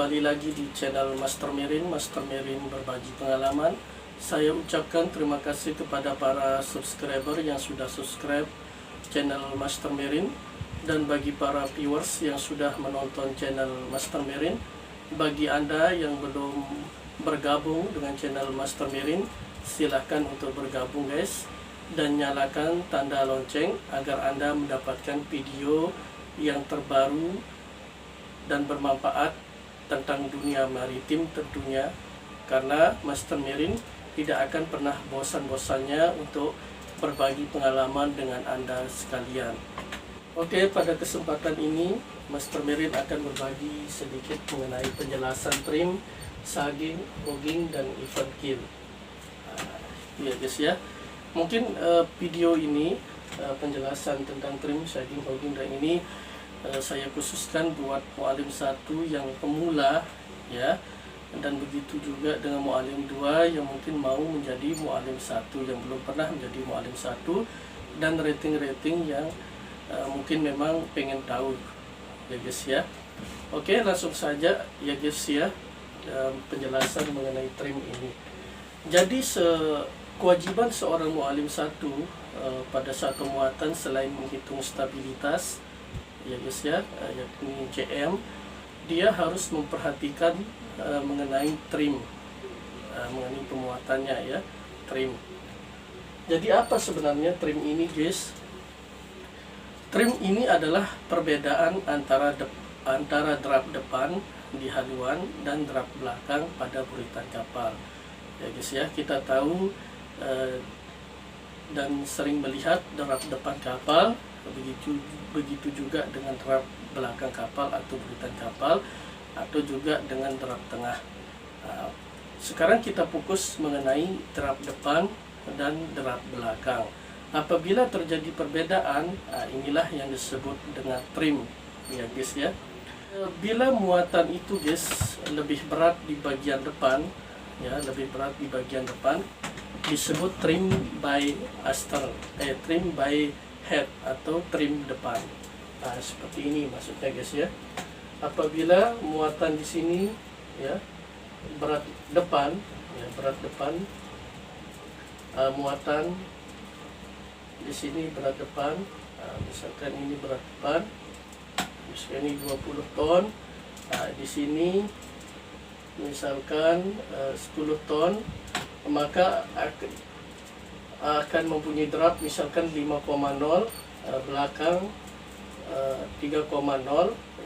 kembali lagi di channel Master Marine berbagi pengalaman. Saya ucapkan terima kasih kepada para subscriber yang sudah subscribe channel Master Marine, dan bagi para viewers yang sudah menonton channel Master Marine. Bagi Anda yang belum bergabung dengan channel Master Marine, silahkan untuk bergabung guys, dan nyalakan tanda lonceng agar Anda mendapatkan video yang terbaru dan bermanfaat tentang dunia maritim tentunya, karena Master Marine tidak akan pernah bosan-bosannya untuk berbagi pengalaman dengan Anda sekalian. Oke, pada kesempatan ini Master Marine akan berbagi sedikit mengenai penjelasan trim, sagging, hogging, dan event kill. Ya guys ya, mungkin video ini penjelasan tentang trim, sagging, hogging, dan ini saya khususkan buat mualim 1 yang pemula ya, dan begitu juga dengan mualim 2 yang mungkin mau menjadi mualim 1, yang belum pernah menjadi mualim 1, dan rating-rating yang mungkin memang pengen tahu ya guys ya. Oke, langsung saja ya guys ya, penjelasan mengenai trim ini. Jadi kewajiban seorang mualim 1 pada saat pemuatan selain menghitung stabilitas ya guys ya, yakni CM, dia harus memperhatikan mengenai trim, mengenai pemuatannya ya, trim. Jadi apa sebenarnya trim ini guys? Trim ini adalah perbedaan antara drap depan di haluan dan drap belakang pada buritan kapal ya guys ya. Kita tahu dan sering melihat drap depan kapal, begitu juga dengan drap belakang kapal atau buritan kapal, atau juga dengan drap tengah. Sekarang kita fokus mengenai drap depan dan drap belakang. Apabila terjadi perbedaan, inilah yang disebut dengan trim ya guys ya. Bila muatan itu guys lebih berat di bagian depan ya, lebih berat di bagian depan, disebut trim by aster, trim by head atau trim depan. Seperti ini maksudnya guys ya. Apabila muatan di sini ya berat depan ya, berat depan, muatan di sini berat depan, misalkan ini berat depan, misalkan ini 20 ton, di sini misalkan 10 ton, maka akan mempunyai drop misalkan 5,0, belakang 3,0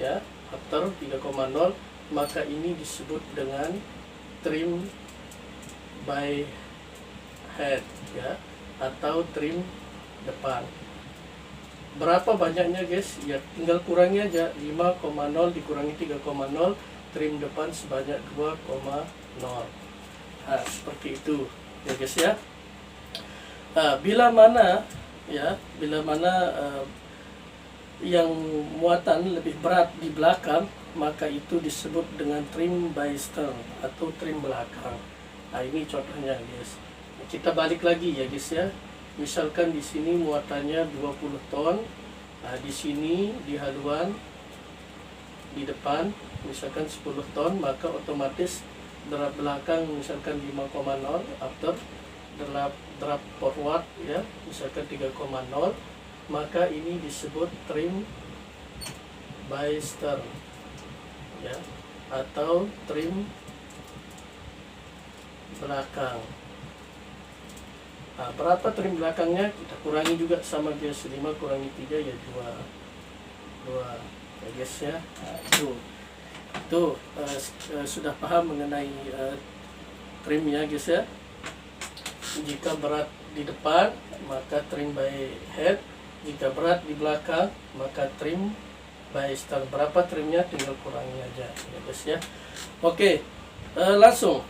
ya, after 3,0, maka ini disebut dengan trim by head ya, atau trim depan. Berapa banyaknya guys? Ya tinggal kurangi aja, 5,0 dikurangi 3,0, trim depan sebanyak 2,0. Seperti itu ya guys ya. Bila mana yang muatan lebih berat di belakang, maka itu disebut dengan trim by stern atau trim belakang. Ini contohnya guys. Kita balik lagi ya guys ya. Misalkan di sini muatannya 20 ton, di sini di haluan di depan misalkan 10 ton, maka otomatis drap belakang misalkan 5,0, after drap forward ya misalkan 3,0, maka ini disebut trim by stern ya, atau trim belakang. Berapa trim belakangnya kita kurangi juga sama guys, 5 kurangi 3 ya 2 ya guys ya. Itu sudah paham mengenai trim ya guys ya. Jika berat di depan maka trim by head, jika berat di belakang maka trim by stern. Berapa trimnya tinggal kurangi aja ya guys ya. Oke, langsung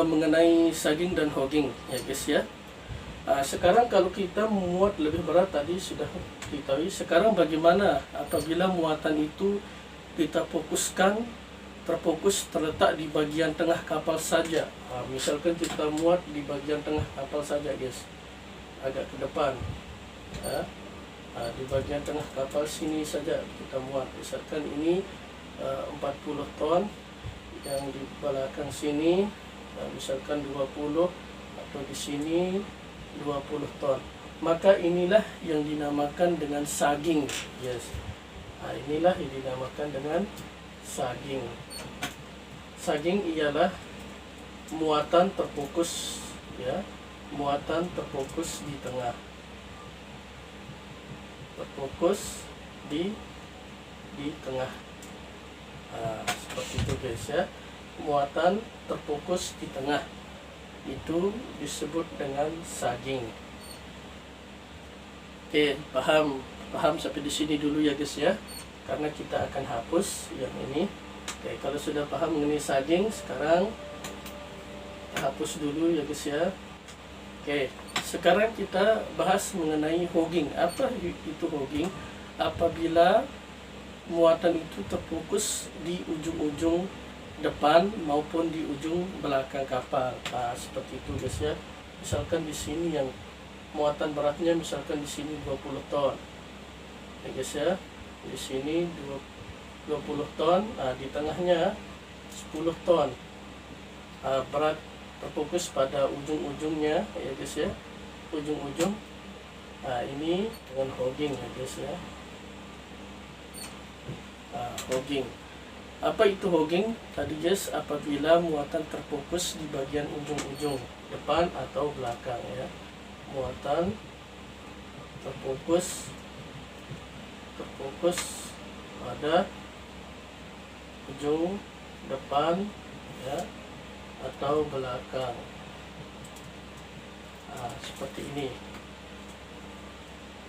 mengenai sagging dan hogging ya guys ya. Sekarang kalau kita memuat lebih berat tadi sudah diketahui. Sekarang bagaimana apabila muatan itu kita terfokus terletak di bagian tengah kapal saja. Misalkan kita muat di bagian tengah kapal saja guys, agak ke depan di bagian tengah kapal sini saja kita muat. Misalkan ini 40 ton, yang di belakang sini misalkan 20, atau di sini 20 ton. Maka inilah yang dinamakan dengan saging. Yes. Nah, inilah yang dinamakan dengan saging. Saging ialah muatan terfokus, ya, muatan terfokus di tengah, terfokus di tengah. Nah, seperti itu guys ya, muatan terfokus di tengah itu disebut dengan saging. Oke, paham sampai di sini dulu ya guys ya, karena kita akan hapus yang ini. Oke, kalau sudah paham mengenai saging, sekarang hapus dulu ya guys ya. Oke, sekarang kita bahas mengenai hogging. Apa itu hogging? Apabila muatan itu terfokus di ujung-ujung depan maupun di ujung belakang kapal. Nah, seperti itu guys ya. Misalkan di sini yang muatan beratnya misalkan di sini 20 ton. Ya guys ya. Di sini 20 ton, nah, di tengahnya 10 ton. Berat terfokus pada ujung-ujungnya ya guys ya, ujung-ujung. Nah, ini dengan hogging ya guys ya. Hogging. Apa itu hogging? Tadi guys, apabila muatan terfokus di bagian ujung-ujung depan atau belakang ya. Muatan terfokus pada ujung depan ya atau belakang. Seperti ini.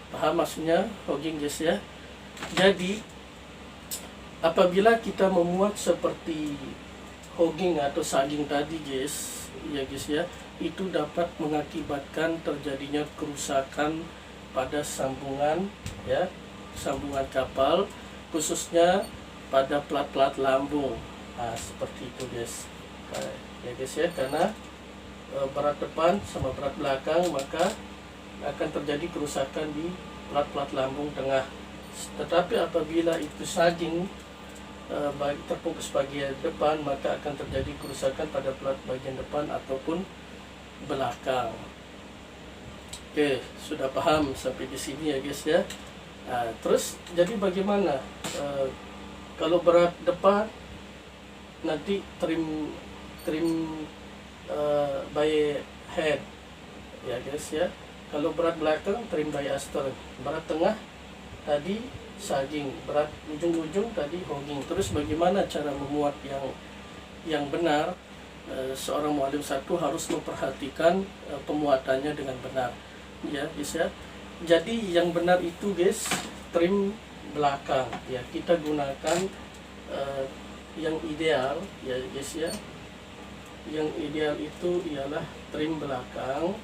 Paham maksudnya hogging guys ya? Jadi apabila kita memuat seperti hogging atau saging tadi guys, ya guys ya, itu dapat mengakibatkan terjadinya kerusakan pada sambungan ya, sambungan kapal, khususnya pada plat-plat lambung. Seperti itu guys. Ya guys ya, karena berat depan sama berat belakang, maka akan terjadi kerusakan di plat-plat lambung tengah. Tetapi apabila itu saging terfokus bagian depan, maka akan terjadi kerusakan pada plat bagian depan ataupun belakang. Oke, sudah paham sampai di sini ya guys ya. Terus jadi bagaimana kalau berat depan nanti trim by head ya guys ya. Kalau berat belakang trim by astern, berat tengah tadi saging, berat ujung-ujung tadi hogging. Terus bagaimana cara memuat yang benar? Seorang mualim satu harus memperhatikan pemuatannya dengan benar ya guys ya. Jadi yang benar itu guys, trim belakang ya, kita gunakan yang ideal ya guys ya. Yang ideal itu ialah trim belakang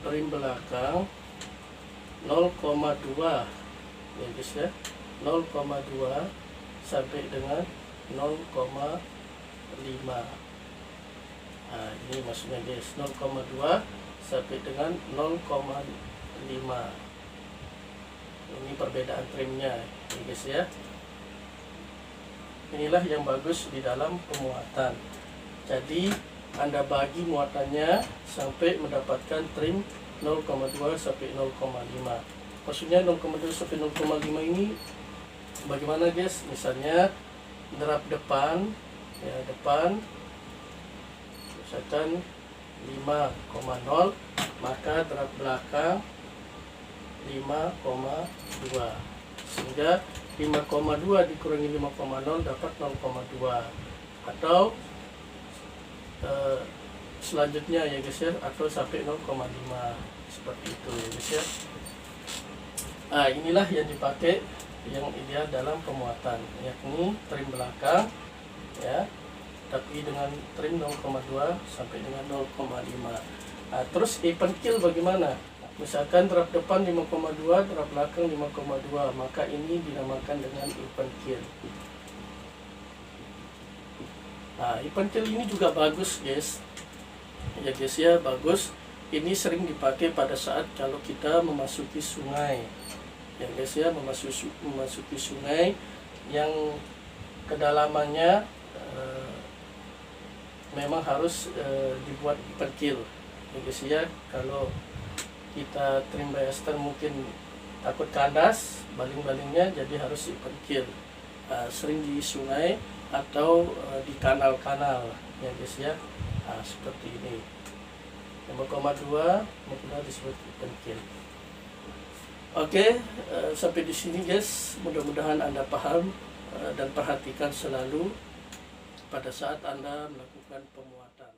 0,2 ya guys ya, 0,2 sampai dengan 0,5. Ini maksudnya guys, 0,2 sampai dengan 0,5. Ini perbedaan trimnya ya guys ya. Inilah yang bagus di dalam pemuatan. Jadi Anda bagi muatannya sampai mendapatkan trim 0,2 sampai 0,5. Maksudnya 0,2 sampai 0,5 ini bagaimana guys? Misalnya derap depan ya, depan misalkan 5,0, maka derap belakang 5,2, sehingga 5,2 dikurangi 5,0 dapat 0,2. Atau selanjutnya ya guys ya, atau sampai 0,5, seperti itu ya guys ya. Inilah yang dipakai yang ideal dalam pemuatan, yakni trim belakang ya, tapi dengan trim 0,2 sampai dengan 0,5. Terus even kill bagaimana? Misalkan drop depan 5,2, drop belakang 5,2, maka ini dinamakan dengan even kill. Even kill ini juga bagus guys ya guys ya, bagus. Ini sering dipakai pada saat kalau kita memasuki sungai ya guys ya, memasuki sungai, yang kedalamannya memang harus dibuat perkil ya guys ya. Kalau kita trim diester mungkin takut kandas baling-balingnya, jadi harus diperkil, sering di sungai atau di kanal-kanal ya guys ya. Seperti ini 5,2 mungkin disebut perkil. Oke, sampai di sini guys, mudah-mudahan Anda paham dan perhatikan selalu pada saat Anda melakukan pemuatan.